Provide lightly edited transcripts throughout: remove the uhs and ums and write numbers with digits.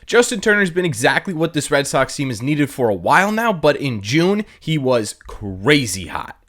Justin Turner's been exactly what this Red Sox team has needed for a while now, but in June, he was crazy hot.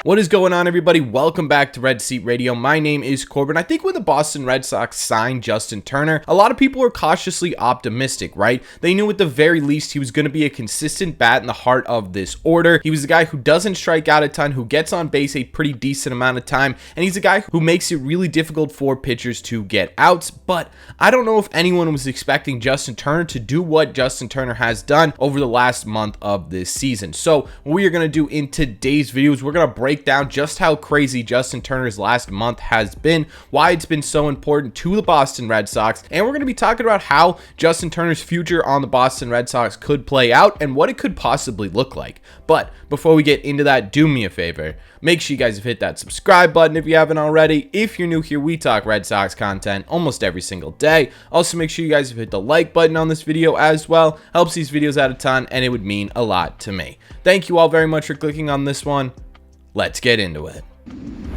What is going on, everybody? Welcome back to Red Seat Radio. My name is Corbin. I think when the Boston Red Sox signed Justin Turner, a lot of people were cautiously optimistic, right? They knew at the very least he was going to be a consistent bat in the heart of this order. He was a guy who doesn't strike out a ton, who gets on base a pretty decent amount of time, and he's a guy who makes it really difficult for pitchers to get outs. But I don't know if anyone was expecting Justin Turner to do what Justin Turner has done over the last month of this season. So what we are going to do in today's video is we're going to break down just how crazy Justin Turner's last month has been, why it's been so important to the Boston Red Sox, and we're going to be talking about how Justin Turner's future on the Boston Red Sox could play out and what it could possibly look like. But before we get into that, do me a favor. Make sure you guys have hit that subscribe button if you haven't already. If you're new here, we talk Red Sox content almost every single day. Also, make sure you guys have hit the like button on this video as well. Helps these videos out a ton, and it would mean a lot to me. Thank you all very much for clicking on this one. Let's get into it.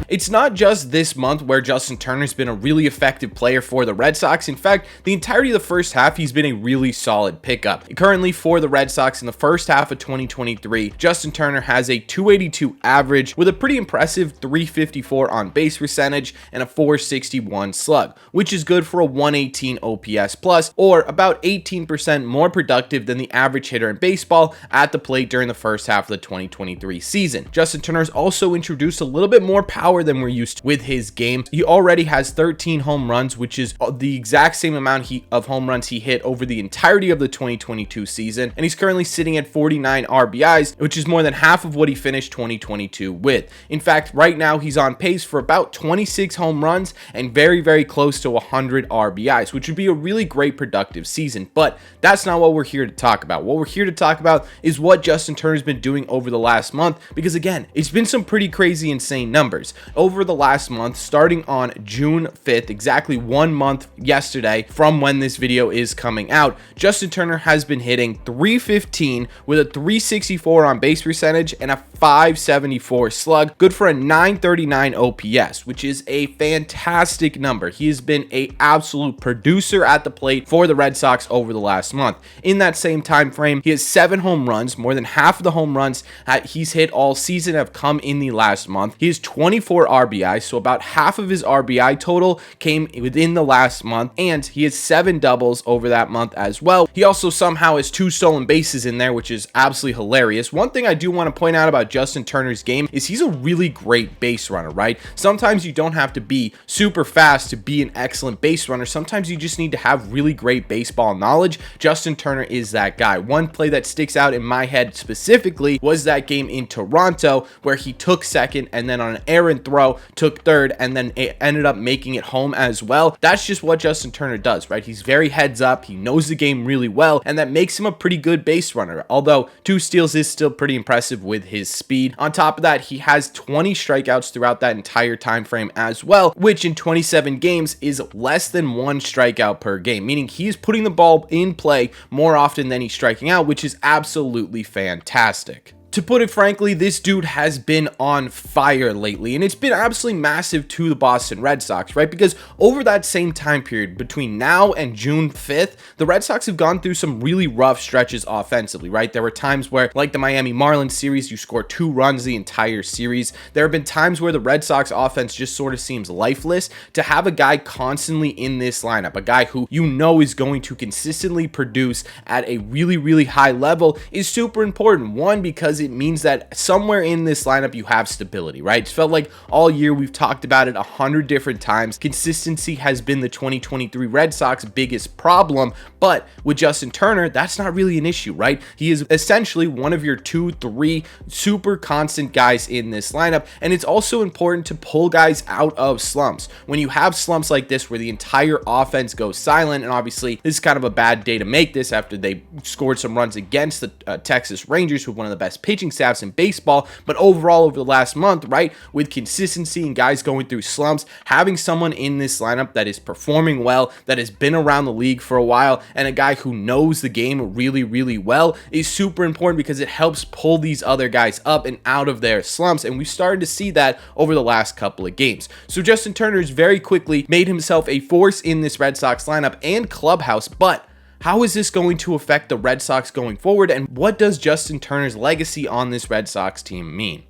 It's not just this month where Justin Turner's been a really effective player for the Red Sox. In fact, the entirety of the first half, he's been a really solid pickup. Currently for the Red Sox in the first half of 2023, Justin Turner has a 282 average with a pretty impressive 354 on base percentage and a 461 slug, which is good for a 118 OPS plus, or about 18% more productive than the average hitter in baseball at the plate during the first half of the 2023 season. Justin Turner's also introduced a little bit more power than we're used to with his game. He already has 13 home runs, which is the exact same amount of home runs he hit over the entirety of the 2022 season, and he's currently sitting at 49 RBIs, which is more than half of what he finished 2022 with. In fact, right now he's on pace for about 26 home runs and very, very close to 100 RBIs, which would be a really great productive season. But that's not what we're here to talk about. What we're here to talk about is what Justin Turner's been doing over the last month, because again, it's been some pretty crazy, insane numbers. Over the last month, starting on June 5th, exactly 1 month yesterday from when this video is coming out, Justin Turner has been hitting 315 with a 364 on base percentage and a 574 slug, good for a 939 OPS, which is a fantastic number. He has been an absolute producer at the plate for the Red Sox over the last month. In that same time frame, he has 7 home runs. More than half of the home runs he's hit all season have come in the last month. He has 24 RBI, so about half of his RBI total came within the last month, and he has 7 doubles over that month as well. He also somehow has 2 stolen bases in there, which is absolutely hilarious. One thing I do want to point out about Justin Turner's game is he's a really great base runner, right? Sometimes you don't have to be super fast to be an excellent base runner. Sometimes you just need to have really great baseball knowledge. Justin Turner is that guy. One play that sticks out in my head specifically was that game in Toronto where he took second and then on an errant throw took third and then it ended up making it home as well. That's just what Justin Turner does, right? He's very heads up. He knows the game really well, and that makes him a pretty good base runner, although 2 steals is still pretty impressive with his speed. On top of that, he has 20 strikeouts throughout that entire time frame as well, which in 27 games is less than 1 strikeout per game, meaning he's putting the ball in play more often than he's striking out, which is absolutely fantastic. To put it frankly, this dude has been on fire lately, and it's been absolutely massive to the Boston Red Sox, right? Because over that same time period, between now and June 5th, the Red Sox have gone through some really rough stretches offensively, right? There were times where, like the Miami Marlins series, you score 2 runs the entire series. There have been times where the Red Sox offense just sort of seems lifeless. To have a guy constantly in this lineup, a guy who you know is going to consistently produce at a really, really high level is super important. One, because it means that somewhere in this lineup you have stability, right? It's felt like all year we've talked about it 100 different times. Consistency has been the 2023 Red Sox biggest problem, but with Justin Turner, that's not really an issue, right? He is essentially one of your 2-3 super constant guys in this lineup, and it's also important to pull guys out of slumps. When you have slumps like this where the entire offense goes silent, and obviously this is kind of a bad day to make this after they scored some runs against the Texas Rangers, who have one of the best pitching pitching staffs in baseball, but overall over the last month, right, with consistency and guys going through slumps, having someone in this lineup that is performing well, that has been around the league for a while, and a guy who knows the game really, really well is super important because it helps pull these other guys up and out of their slumps, and we've started to see that over the last couple of games. So Justin Turner has very quickly made himself a force in this Red Sox lineup and clubhouse, but how is this going to affect the Red Sox going forward, and what does Justin Turner's legacy on this Red Sox team mean?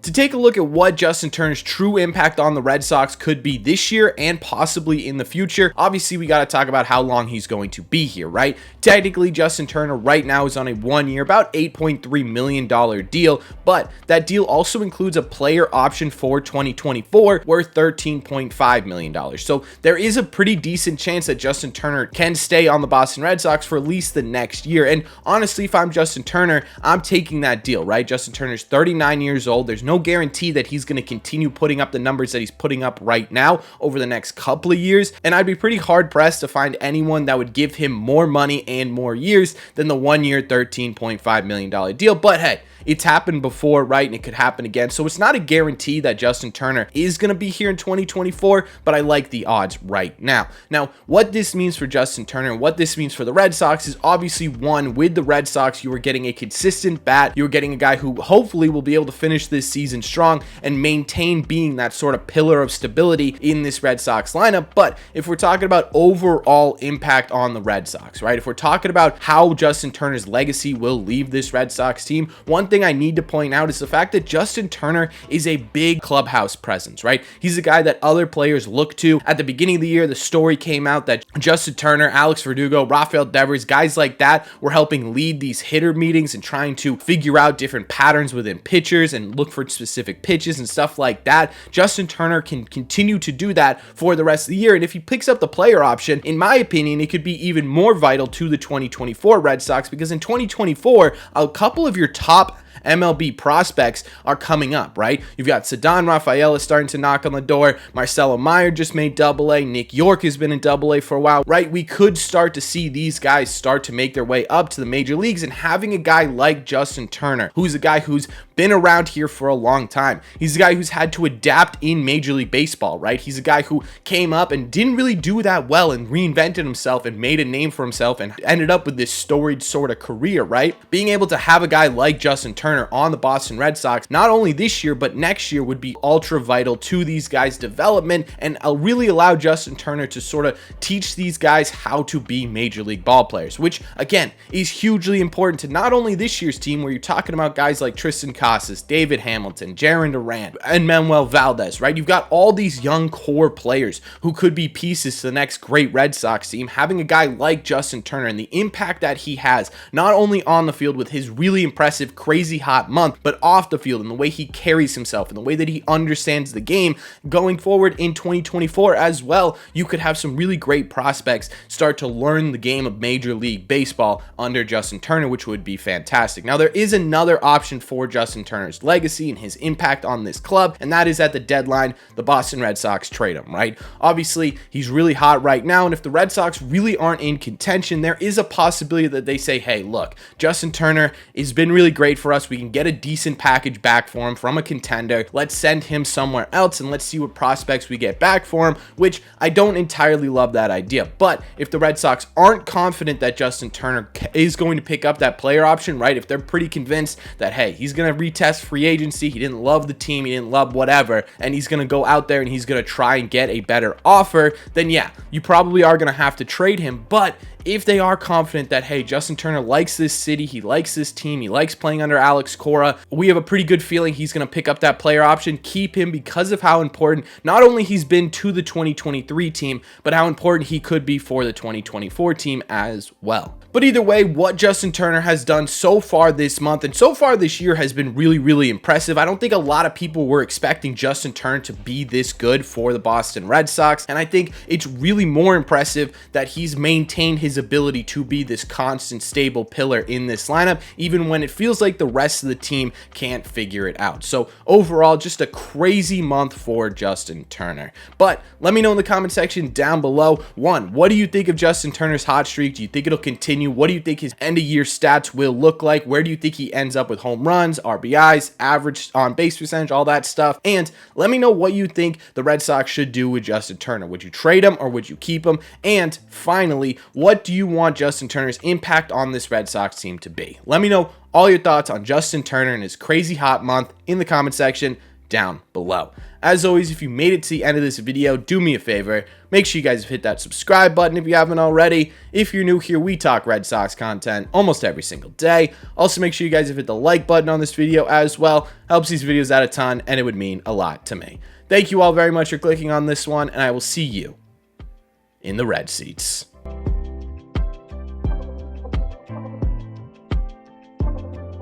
To take a look at what Justin Turner's true impact on the Red Sox could be this year and possibly in the future, obviously we got to talk about how long he's going to be here, right? Technically, Justin Turner right now is on a 1 year, about $8.3 million deal, but that deal also includes a player option for 2024 worth $13.5 million. So there is a pretty decent chance that Justin Turner can stay on the Boston Red Sox for at least the next year. And honestly, if I'm Justin Turner, I'm taking that deal, right? Justin Turner's 39 years old. There's no guarantee that he's going to continue putting up the numbers that he's putting up right now over the next couple of years, and I'd be pretty hard pressed to find anyone that would give him more money and more years than the 1 year $13.5 million deal. But hey, it's happened before, right? And it could happen again. So it's not a guarantee that Justin Turner is going to be here in 2024, but I like the odds right now. Now, what this means for Justin Turner and what this means for the Red Sox is obviously, one, with the Red Sox, you are getting a consistent bat. You're getting a guy who hopefully will be able to finish this season strong and maintain being that sort of pillar of stability in this Red Sox lineup. But if we're talking about overall impact on the Red Sox, right? If we're talking about how Justin Turner's legacy will leave this Red Sox team, one thing I need to point out is the fact that Justin Turner is a big clubhouse presence, right? He's a guy that other players look to. At the beginning of the year, the story came out that Justin Turner, Alex Verdugo, Rafael Devers, guys like that were helping lead these hitter meetings and trying to figure out different patterns within pitchers and look for specific pitches and stuff like that. Justin Turner can continue to do that for the rest of the year, and if he picks up the player option, in my opinion, it could be even more vital to the 2024 Red Sox, because in 2024, a couple of your top MLB prospects are coming up, right? You've got Ceddanne Rafaela starting to knock on the door. Marcelo Meyer just made Double-A. Nick York has been in Double-A for a while, right? We could start to see these guys start to make their way up to the major leagues, and having a guy like Justin Turner, who's a guy who's been around here for a long time. He's a guy who's had to adapt in Major League Baseball, right? He's a guy who came up and didn't really do that well and reinvented himself and made a name for himself and ended up with this storied sort of career, right? Being able to have a guy like Justin Turner on the Boston Red Sox, not only this year, but next year, would be ultra vital to these guys' development and really allow Justin Turner to sort of teach these guys how to be Major League ball players, which again is hugely important to not only this year's team, where you're talking about guys like Tristan Casas, David Hamilton, Jaron Durant, and Manuel Valdez, right? You've got all these young core players who could be pieces to the next great Red Sox team. Having a guy like Justin Turner and the impact that he has, not only on the field with his really impressive, crazy hot month, but off the field and the way he carries himself and the way that he understands the game going forward in 2024 as well, you could have some really great prospects start to learn the game of Major League Baseball under Justin Turner, which would be fantastic. Now, there is another option for Justin Turner's legacy and his impact on this club, and that is at the deadline, the Boston Red Sox trade him, right? Obviously, he's really hot right now, and if the Red Sox really aren't in contention, there is a possibility that they say, hey, look, Justin Turner has been really great for us. We can get a decent package back for him from a contender. Let's send him somewhere else and let's see what prospects we get back for him, which I don't entirely love that idea. But if the Red Sox aren't confident that Justin Turner is going to pick up that player option, right? If they're pretty convinced that, hey, he's going to retest free agency, he didn't love the team, he didn't love whatever, and he's going to go out there and he's going to try and get a better offer, then yeah, you probably are going to have to trade him. But if they are confident that, hey, Justin Turner likes this city, he likes this team, he likes playing under Alex Cora, we have a pretty good feeling he's going to pick up that player option, keep him, because of how important not only he's been to the 2023 team, but how important he could be for the 2024 team as well. But either way, what Justin Turner has done so far this month and so far this year has been really, really impressive. I don't think a lot of people were expecting Justin Turner to be this good for the Boston Red Sox, and I think it's really more impressive that he's maintained his his ability to be this constant, stable pillar in this lineup, even when it feels like the rest of the team can't figure it out. So overall, just a crazy month for Justin Turner. But let me know in the comment section down below, one, what do you think of Justin Turner's hot streak? Do you think it'll continue? What do you think his end of year stats will look like? Where do you think he ends up with home runs, RBIs, average on base percentage, all that stuff? And let me know what you think the Red Sox should do with Justin Turner. Would you trade him or would you keep him? And finally, what do you want Justin Turner's impact on this Red Sox team to be? Let me know all your thoughts on Justin Turner and his crazy hot month in the comment section down below. As always, if you made it to the end of this video, do me a favor, make sure you guys hit that subscribe button if you haven't already. If you're new here, we talk Red Sox content almost every single day. Also, make sure you guys have hit the like button on this video as well. Helps these videos out a ton, and it would mean a lot to me. Thank you all very much for clicking on this one, and I will see you in the red seats.